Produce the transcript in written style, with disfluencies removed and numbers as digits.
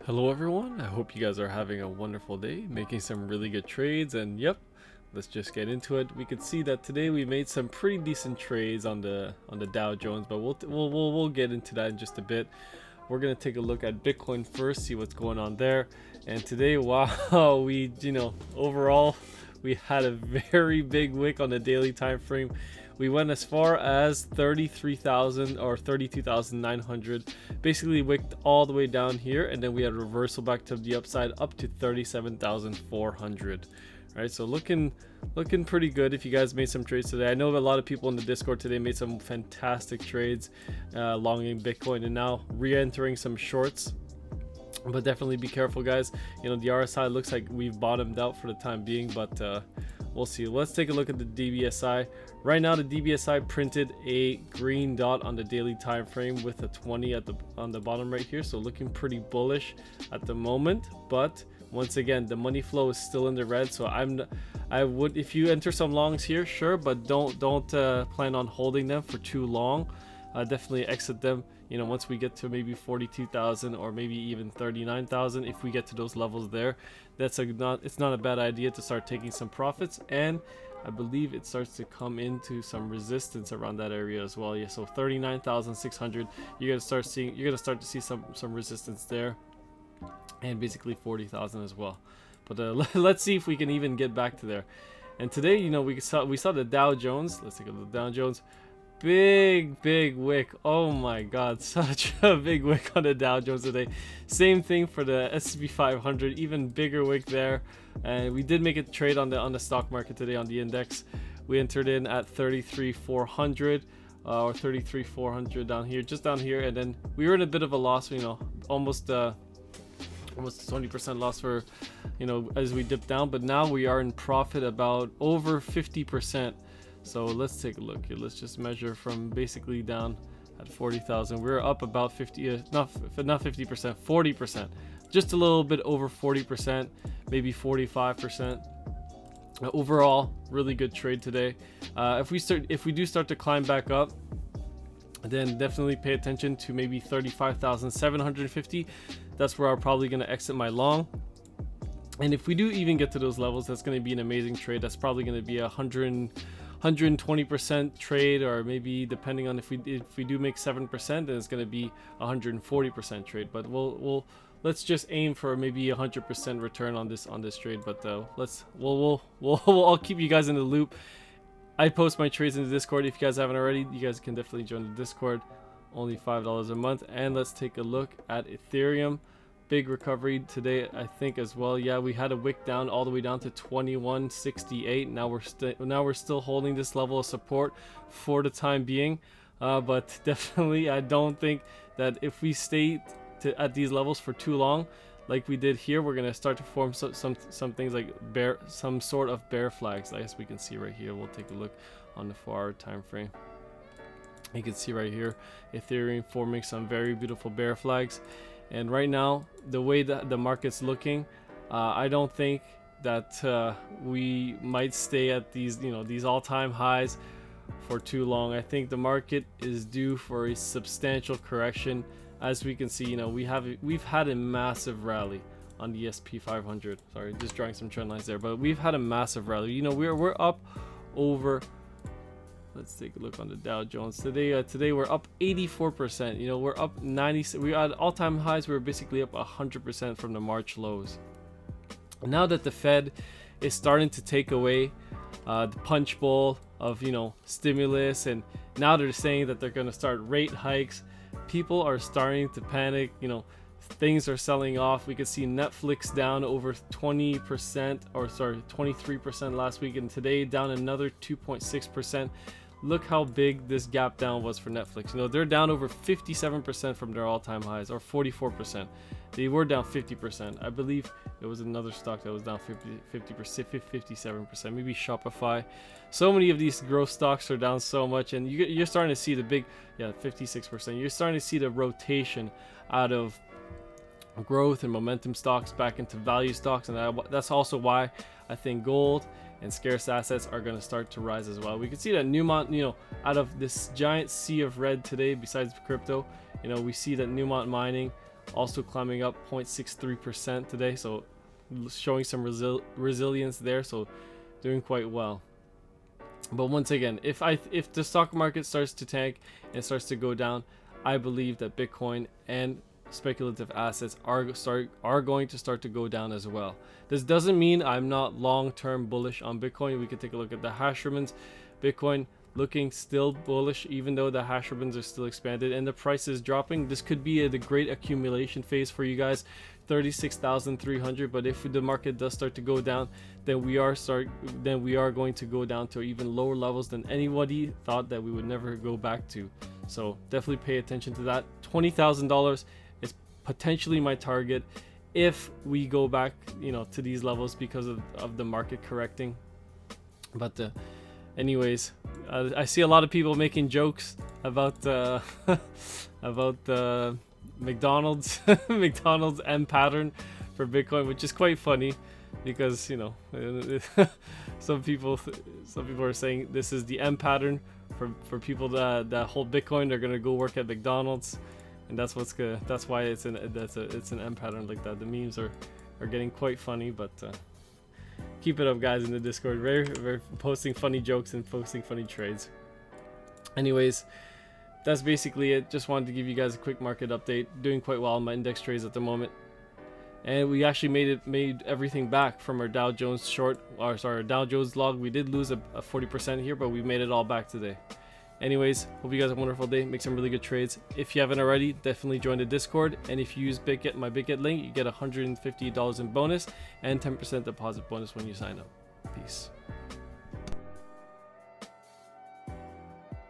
Hello everyone, I hope you guys are having a wonderful day, making some really good trades, and yep, let's just get into it. We could see that today we made some pretty decent trades on the Dow Jones, but we'll get into that in just a bit. We're gonna take a look at Bitcoin first, see what's going on there. And today, wow, we overall we had a very big wick on the daily time frame. We went as far as 33,000 or 32,900, basically wicked all the way down here, and then we had a reversal back to the upside up to 37,400. Right, so looking pretty good. If you guys made some trades today, I know a lot of people in the Discord today made some fantastic trades, longing Bitcoin and now re-entering some shorts. But definitely be careful, guys. The RSI looks like we've bottomed out for the time being, but we'll see. Let's take a look at the DBSI. Right now, the DBSI printed a green dot on the daily time frame with a 20 on the bottom right here, so looking pretty bullish at the moment. But once again, the money flow is still in the red, so I would, if you enter some longs here, sure, but don't plan on holding them for too long. Definitely exit them, once we get to maybe 42,000 or maybe even 39,000. If we get to those levels there, it's not a bad idea to start taking some profits. And I believe it starts to come into some resistance around that area as well. Yeah, so 39,600, you're gonna start to see some resistance there, and basically 40,000 as well. But let's see if we can even get back to there. And today, we saw the Dow Jones. Let's take a look at the Dow Jones. Big wick. Oh my god, such a big wick on the Dow Jones today. Same thing for the S&P 500, even bigger wick there. And we did make a trade on the stock market today on the index. We entered in at 33,400 or 33,400 down here, just down here, and then we were in a bit of a loss, almost 20% loss for as we dipped down, but now we are in profit about over 50%. So let's take a look here. Let's just measure from basically down at 40,000. We're up about 50, not 50%, 40%, just a little bit over 40%, maybe 45%. Overall, really good trade today. If we do start to climb back up, then definitely pay attention to maybe 35,750. That's where I'm probably going to exit my long. And if we do even get to those levels, that's going to be an amazing trade. That's probably going to be 120% trade, or maybe depending on if we do make 7%, then it's going to be 140% trade. But let's just aim for maybe 100% return on this trade. But I'll keep you guys in the loop. I post my trades in the Discord. If you guys haven't already, you guys can definitely join the Discord. Only $5 a month. And let's take a look at Ethereum. Big recovery today, I think, as well. Yeah, we had a wick down all the way down to 2168. Now we're still holding this level of support for the time being, but definitely I don't think that if we stay at these levels for too long, like we did here, we're gonna start to form some things like some sort of bear flags, as we can see right here. We'll take a look on the 4-hour time frame. You can see right here Ethereum forming some very beautiful bear flags. And right now, the way that the market's looking, I don't think that we might stay at these all-time highs for too long. I think the market is due for a substantial correction. As we can see, we've had a massive rally on the S&P 500. Sorry, just drawing some trend lines there, but we've had a massive rally. We're up over. Let's take a look on the Dow Jones today. We're up 84%. We're up 90. We at all-time highs. We're basically up 100% from the March lows. Now that the Fed is starting to take away the punch bowl of stimulus, and now they're saying that they're going to start rate hikes, people are starting to panic. Things are selling off. We could see Netflix down over 20%, or sorry, 23% last week, and today down another 2.6%. Look how big this gap down was for Netflix. They're down over 57% from their all-time highs, or 44%. They were down 50%. I believe it was another stock that was down 57%, maybe Shopify. So many of these growth stocks are down so much, and you're starting to see the big, 56%. You're starting to see the rotation out of growth and momentum stocks back into value stocks, and that's also why I think gold and scarce assets are going to start to rise as well. We can see that Newmont, out of this giant sea of red today, besides crypto, we see that Newmont mining also climbing up 0.63% today, so showing some resilience there, so doing quite well. But once again, if the stock market starts to tank and starts to go down, I believe that Bitcoin and speculative assets are going to start to go down as well. This doesn't mean I'm not long-term bullish on Bitcoin. We could take a look at the hash ribbons. Bitcoin looking still bullish, even though the hash ribbons are still expanded and the price is dropping. This could be the great accumulation phase for you guys, 36,300. But if the market does start to go down, then we are going to go down to even lower levels than anybody thought that we would never go back to. So definitely pay attention to that. $20,000 is potentially my target if we go back, you know, to these levels because of the market correcting. But anyways, I see a lot of people making jokes about McDonald's McDonald's M pattern for Bitcoin, which is quite funny because, you know, some people are saying this is the M pattern for people that hold Bitcoin. They're gonna go work at McDonald's, and that's why it's an M pattern like that. The memes are getting quite funny, but keep it up, guys, in the Discord. We're posting funny jokes and posting funny trades. Anyways, that's basically it. Just wanted to give you guys a quick market update. Doing quite well on my index trades at the moment, and we actually made everything back from our Dow Jones Dow Jones log. We did lose a 40% here, but we made it all back today. Anyways, hope you guys have a wonderful day. Make some really good trades. If you haven't already, definitely join the Discord. And if you use my BitGet link, you get $150 in bonus and 10% deposit bonus when you sign up. Peace.